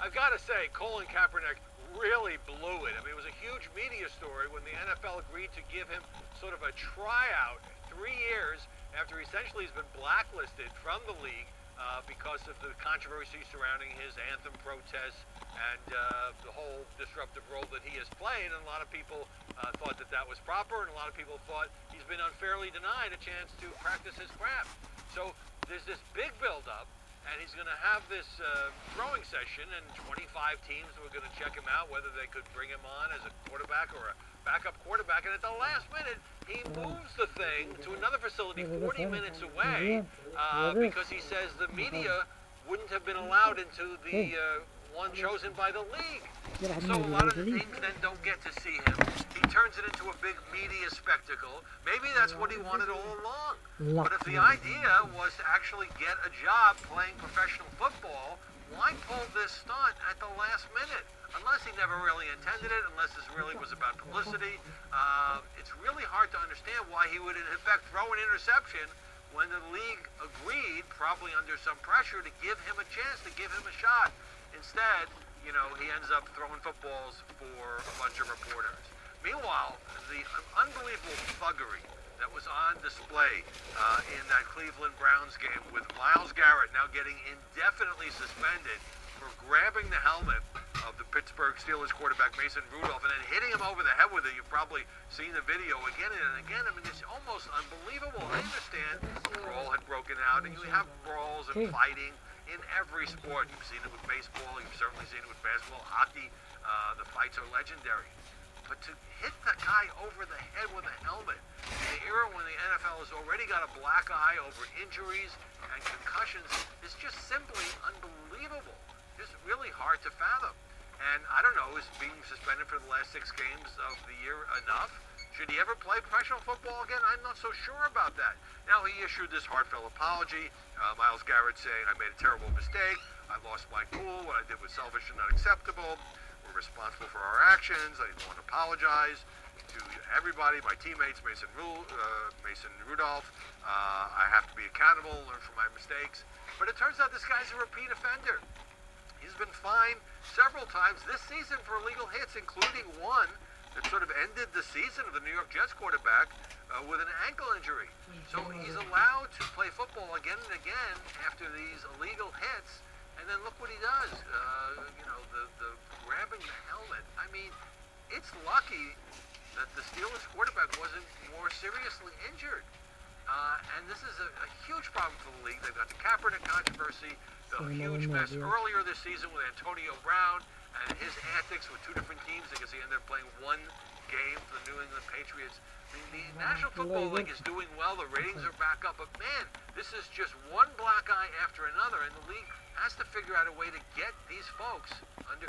I've got to say, Colin Kaepernick really blew it. I mean, it was a huge media story when the NFL agreed to give him sort of a tryout 3 years after essentially he's been blacklisted from the league because of the controversy surrounding his anthem protests and the whole disruptive role that he has played. And a lot of people thought that that was proper, and a lot of people thought he's been unfairly denied a chance to practice his craft. So there's this big build-up, and he's going to have this throwing session, and 25 teams were going to check him out, whether they could bring him on as a quarterback or a backup quarterback. And at the last minute, he moves the thing to another facility 40 minutes away because he says the media wouldn't have been allowed into the one chosen by the league. So a lot of the teams then don't get to see him. He turns it into a big media spectacle. Maybe that's what he wanted all along. But if the idea was to actually get a job playing professional football, why pull this stunt at the last minute? Unless he never really intended it, unless this really was about publicity. It's really hard to understand why he would in effect throw an interception when the league agreed, probably under some pressure, to give him a chance, to give him a shot. Instead, you know, he ends up throwing footballs for a bunch of reporters. Meanwhile, the unbelievable thuggery that was on display in that Cleveland Browns game, with Myles Garrett now getting indefinitely suspended for grabbing the helmet of the Pittsburgh Steelers quarterback Mason Rudolph and then hitting him over the head with it. You've probably seen the video again and again. I mean, it's almost unbelievable. I understand the brawl had broken out, and you have brawls and fighting in every sport. You've seen it with baseball. You've certainly seen it with basketball, hockey. The fights are legendary. But to hit the guy over the head with a helmet in the era when the NFL has already got a black eye over injuries and concussions is just simply unbelievable. It's really hard to fathom. And I don't know, is being suspended for the last 6 games of the year enough? Should he ever play professional football again? I'm not so sure about that. Now, he issued this heartfelt apology. Myles Garrett saying, I made a terrible mistake. I lost my cool. What I did was selfish and unacceptable. We're responsible for our actions. I want to apologize to everybody, my teammates, Mason Rudolph. I have to be accountable, learn from my mistakes. But it turns out this guy's a repeat offender. He's been fined several times this season for illegal hits, including one that sort of ended the season of the New York Jets quarterback with an ankle injury. So he's allowed to play football again and again after these illegal hits, and then look what he does. You know, the grabbing the helmet. I mean, it's lucky that the Steelers quarterback wasn't more seriously injured. And this is a huge problem for the league. They've got the Kaepernick controversy, the huge mess earlier this season with Antonio Brown and his antics with 2 different teams because he ended up playing 1 game for the New England Patriots. I mean, the National Football League is doing well. The ratings are back up. But, man, this is just one black eye after another, and the league has to figure out a way to get these folks under